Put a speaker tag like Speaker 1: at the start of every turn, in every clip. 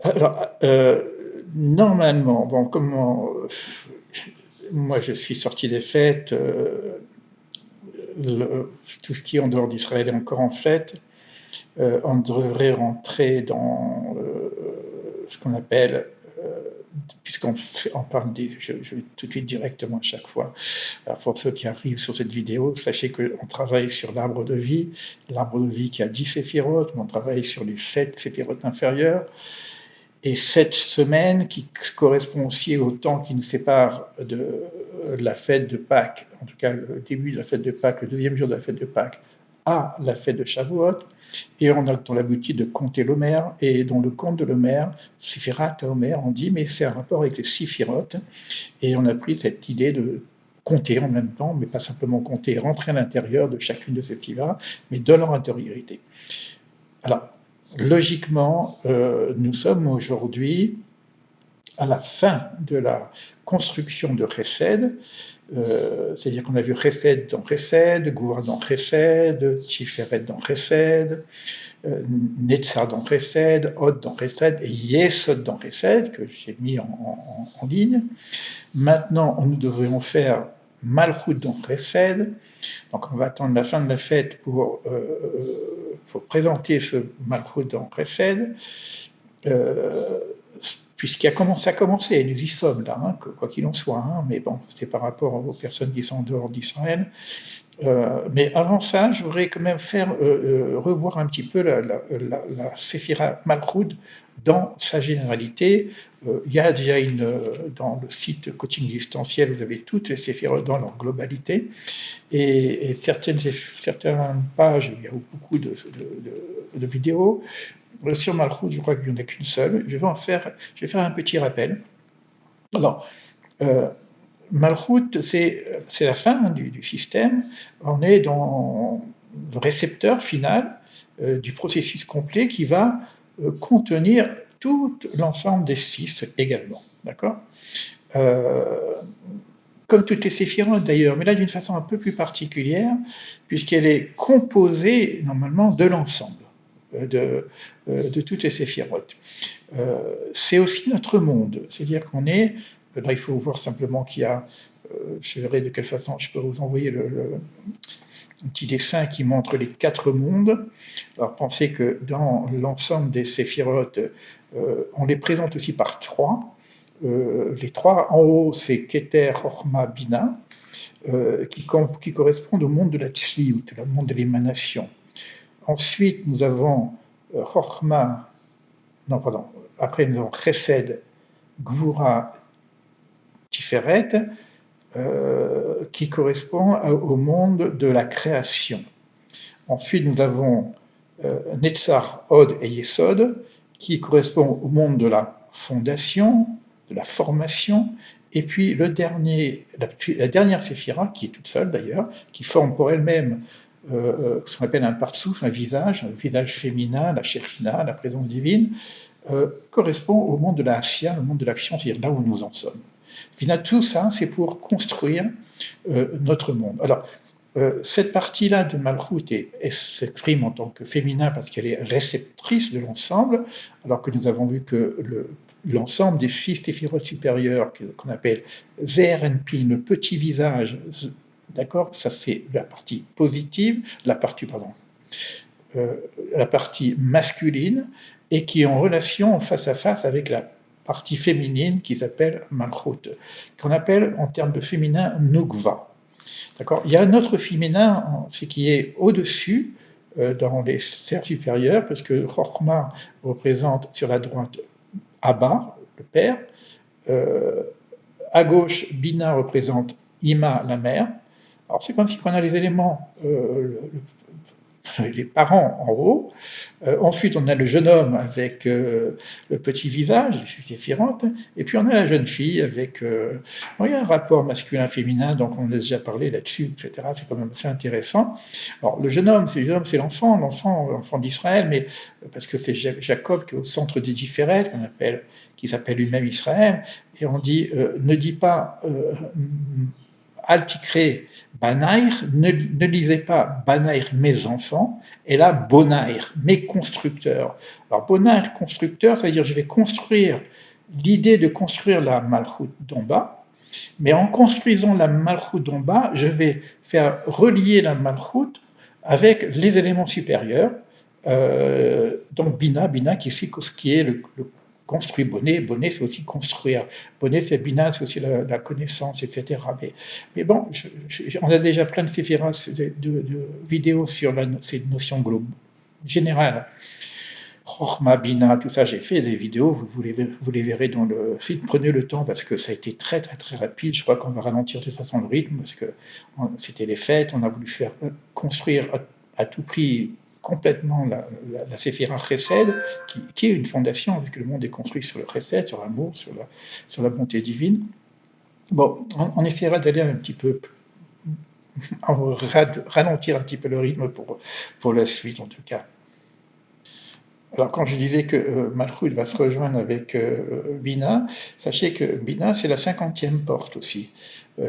Speaker 1: Alors, normalement, bon, comment, moi je suis sorti des fêtes, tout ce qui est en dehors d'Israël est encore en fête. On devrait rentrer dans ce qu'on appelle, puisqu'on on parle des, je vais tout de suite directement à chaque fois. Alors pour ceux qui arrivent sur cette vidéo, sachez qu'on travaille sur l'arbre de vie qui a 10 séphirotes, mais on travaille sur les 7 séphirotes inférieures, et cette semaine qui correspond aussi au temps qui nous sépare de la fête de Pâques, en tout cas le début de la fête de Pâques, le deuxième jour de la fête de Pâques, à la fête de Shavuot, et on a dans l'habitude de compter l'Omer, et dans le compte de l'Omer, Siphirat Omer, on dit, mais c'est un rapport avec les Siphirotes, et on a pris cette idée de compter en même temps, mais pas simplement compter, rentrer à l'intérieur de chacune de ces sphères, mais de leur intériorité. Alors, logiquement, nous sommes aujourd'hui à la fin de la construction de Chesed, c'est-à-dire qu'on a vu Chesed dans Chesed, Goura dans Chesed, Tiferet dans Chesed, Netzar dans Chesed, Hod dans Chesed et Yesod dans Chesed, que j'ai mis en ligne. Maintenant, nous devrions faire Malchut dans Chesed. Donc on va attendre la fin de la fête pour présenter ce Malchut dans Chesed, puisqu'il a commencé, nous y sommes là, hein, quoi qu'il en soit, hein, mais bon, c'est par rapport aux personnes qui sont en dehors d'Israël. Mais avant ça, je voudrais quand même revoir un petit peu la Séphira Malchut dans sa généralité. Il y a déjà dans le site Coaching Distanciel, vous avez toutes les séphirotes dans leur globalité, et certaines pages, il y a beaucoup de vidéos. Sur Malchut, je crois qu'il n'y en a qu'une seule. Je vais faire un petit rappel. Alors, Malchut, c'est la fin du système. On est dans le récepteur final du processus complet qui va contenir tout l'ensemble des 6 également. D'accord, comme toutes les séphirotes d'ailleurs, mais là d'une façon un peu plus particulière, puisqu'elle est composée normalement de l'ensemble de toutes les séphirotes. C'est aussi notre monde, c'est-à-dire qu'on est, là il faut voir simplement qu'il y a, je verrai de quelle façon je peux vous envoyer un petit dessin qui montre les 4 mondes. Alors pensez que dans l'ensemble des séphirotes, on les présente aussi par 3. Les 3 en haut, c'est Keter, Chochma, Bina, qui correspondent au monde de la Tzliut, le monde de l'émanation. Ensuite, nous avons Chochma, non, pardon, après nous avons Chesed, Gvura, Tiferet, qui correspond au monde de la création. Ensuite, nous avons Netzar, Hod et Yesod, qui correspond au monde de la fondation, de la formation, et puis la dernière séphira, qui est toute seule d'ailleurs, qui forme pour elle-même ce qu'on appelle un partsouf, un visage féminin, la Shekhina, la présence divine, correspond au monde de la Ashia, le monde de l'action, c'est-à-dire là où nous en sommes. Finalement, tout ça, c'est pour construire notre monde. Alors, cette partie-là de Malchut s'exprime en tant que féminin parce qu'elle est réceptrice de l'ensemble, alors que nous avons vu que l'ensemble des 6 séphirotes supérieures, qu'on appelle Zeher Enpin, le petit visage, d'accord, ça c'est la partie positive, la partie masculine, et qui est en relation face à face avec la partie féminine qui s'appelle Malchut, qu'on appelle en termes de féminin Nukva. D'accord. Il y a un autre féminin, ce qui est au-dessus, dans les sphères supérieures, parce que Chochma représente sur la droite Abba, le père, à gauche, Bina représente Ima, la mère. Alors c'est comme si on a les éléments, les parents en haut. Ensuite, on a le jeune homme avec le petit visage, les séphirotes, et puis on a la jeune fille avec... il y a un rapport masculin-féminin, donc on a déjà parlé là-dessus, etc. C'est quand même assez intéressant. Alors, le jeune homme, c'est l'enfant d'Israël, mais parce que c'est Jacob qui est au centre des Tiferet, qui s'appelle lui-même Israël, et on dit, ne dis pas Altikré Banaïr, ne lisez pas Banaïr mes enfants, et là Bonaïr, mes constructeurs. Alors Bonaïr constructeur, ça veut dire je vais construire l'idée de construire la Malchut d'en bas, mais en construisant la Malchut d'en bas, je vais faire relier la Malchut avec les éléments supérieurs. Donc Bina qui est le construit. Bonnet c'est aussi construire. Bonnet c'est Bina, c'est aussi la connaissance, etc. Mais bon, on a déjà plein de séphiras, de vidéos sur ces notions générales. Chochma, Bina, tout ça, j'ai fait des vidéos, vous les verrez dans le site. Prenez le temps parce que ça a été très très très rapide. Je crois qu'on va ralentir de toute façon le rythme parce que c'était les fêtes, on a voulu faire construire à tout prix complètement la Séphira Chesed, qui est une fondation, vu que le monde est construit sur le Chesed, sur l'amour, sur la bonté divine. Bon, on essaiera d'aller un petit peu, ralentir un petit peu le rythme pour la suite en tout cas. Alors quand je disais que Malchut va se rejoindre avec Bina, sachez que Bina c'est la 50e porte aussi.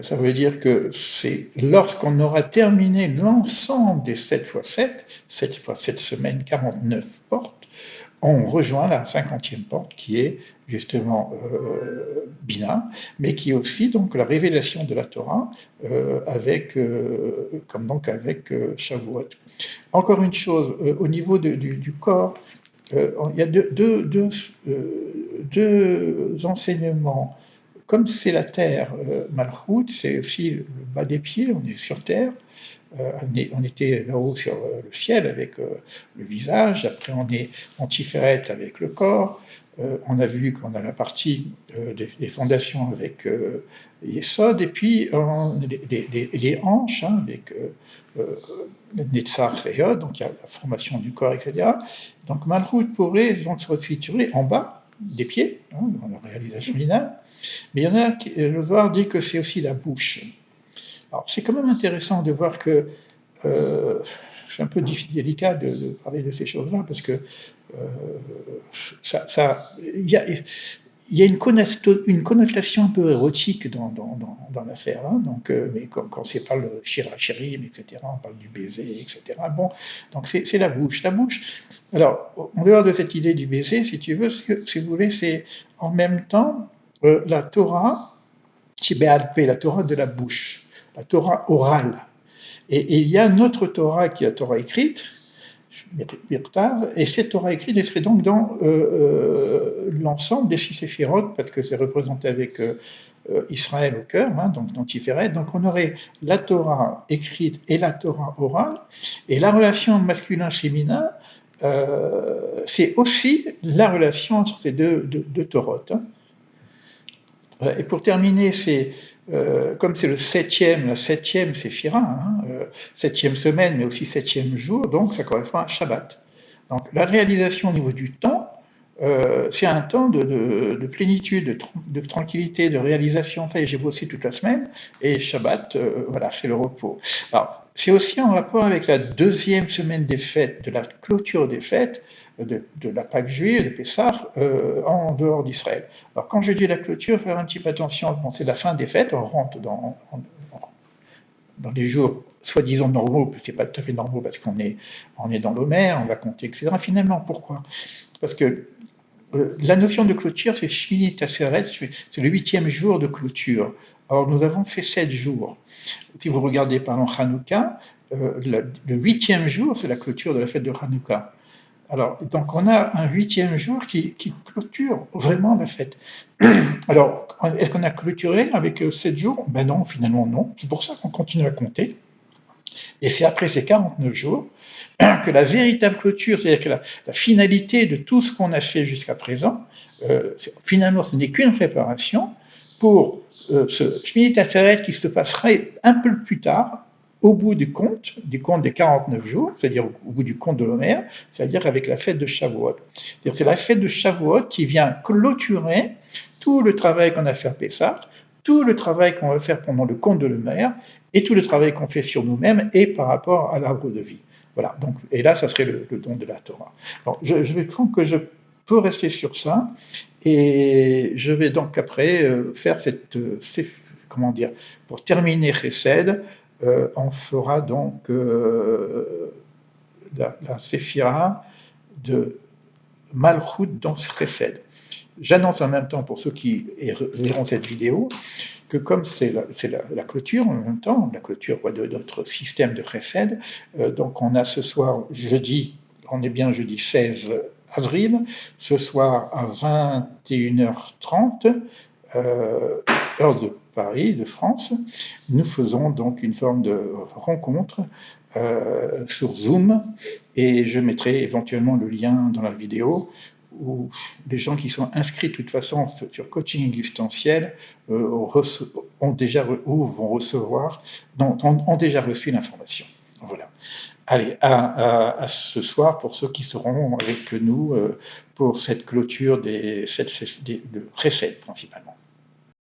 Speaker 1: Ça veut dire que c'est lorsqu'on aura terminé l'ensemble des 7 x 7, 7 x 7 semaines, 49 portes, on rejoint la 50e porte qui est justement Bina, mais qui est aussi donc la révélation de la Torah avec Shavuot. Encore une chose, au niveau du corps, il y a deux enseignements. Comme c'est la terre, Malchut, c'est aussi le bas des pieds, on est sur terre. On était là-haut sur le ciel avec le visage, après on est en Tiferet avec le corps. On a vu qu'on a la partie des fondations avec Yesod, et puis les hanches avec Netzach et Yod, donc il y a la formation du corps, etc. Donc Malchut pourrait donc se situer en bas des pieds, dans la réalisation finale, mais il y en a qui, le Zohar dit que c'est aussi la bouche. Alors c'est quand même intéressant de voir que c'est un peu délicat de parler de ces choses-là, parce que il y a une connotation un peu érotique dans l'affaire, donc, mais quand c'est par le chérim, etc., on parle du baiser, etc. Bon, donc c'est la bouche. La bouche, alors, en dehors de cette idée du baiser, si tu veux, si vous voulez, c'est en même temps la Torah, qui est la Torah de la bouche, la Torah orale. Et il y a notre Torah qui est la Torah écrite, et cette Torah écrite, elle serait donc dans l'ensemble des 6 séphirotes, parce que c'est représenté avec Israël au cœur, donc dans Tiferet. Donc on aurait la Torah écrite et la Torah orale, et la relation masculin-féminin, c'est aussi la relation entre ces deux Torotes. Et pour terminer, comme c'est la 7e séphira, 7e semaine, mais aussi 7e jour, donc ça correspond à Shabbat. Donc la réalisation au niveau du temps, c'est un temps de plénitude, de tranquillité, de réalisation. Ça y est, j'ai bossé toute la semaine, et Shabbat, voilà, c'est le repos. Alors, c'est aussi en rapport avec la 2e semaine des fêtes, de la clôture des fêtes, de la Pâque juive, de Pessah, en dehors d'Israël. Alors quand je dis la clôture, faire un petit peu attention, bon, c'est la fin des fêtes, on rentre dans les jours soi-disant normaux, c'est pas tout à fait normaux parce qu'on est dans l'Homère, on va compter, etc. Finalement, pourquoi? Parce que la notion de clôture, c'est Shmini Tasseret, c'est le 8e jour de clôture. Or, nous avons fait 7 jours. Si vous regardez par exemple Hanouka, le 8e jour, c'est la clôture de la fête de Hanouka. Alors, donc on a un 8e jour qui clôture vraiment la fête. Alors, est-ce qu'on a clôturé avec 7 jours? Ben non, finalement non. C'est pour ça qu'on continue à compter. Et c'est après ces 49 jours que la véritable clôture, c'est-à-dire que la finalité de tout ce qu'on a fait jusqu'à présent, finalement ce n'est qu'une préparation pour ce Shmini Atzeret qui se passera un peu plus tard, au bout du compte des 49 jours, c'est-à-dire au bout du compte de l'Homère, c'est-à-dire avec la fête de Shavuot. C'est la fête de Shavuot qui vient clôturer tout le travail qu'on a fait à Pessah, tout le travail qu'on va faire pendant le compte de l'Homère, et tout le travail qu'on fait sur nous-mêmes et par rapport à l'arbre de vie. Voilà, donc, et là, ça serait le don de la Torah. Alors, je trouve que je peux rester sur ça, et je vais donc après faire comment dire, pour terminer Chesed, on fera donc la séphira de Malchut dans Chesed. J'annonce en même temps, pour ceux qui verront cette vidéo, que comme c'est la clôture en même temps, la clôture de notre système de Chesed, donc on a ce soir, jeudi, on est bien jeudi 16 avril, ce soir à 21h30, heure de Paris, de France, nous faisons donc une forme de rencontre sur Zoom, et je mettrai éventuellement le lien dans la vidéo, où les gens qui sont inscrits de toute façon sur coaching existentiel ont déjà ou vont recevoir, ont déjà reçu l'information. Voilà. Allez, à ce soir pour ceux qui seront avec nous pour cette clôture de Chesed principalement.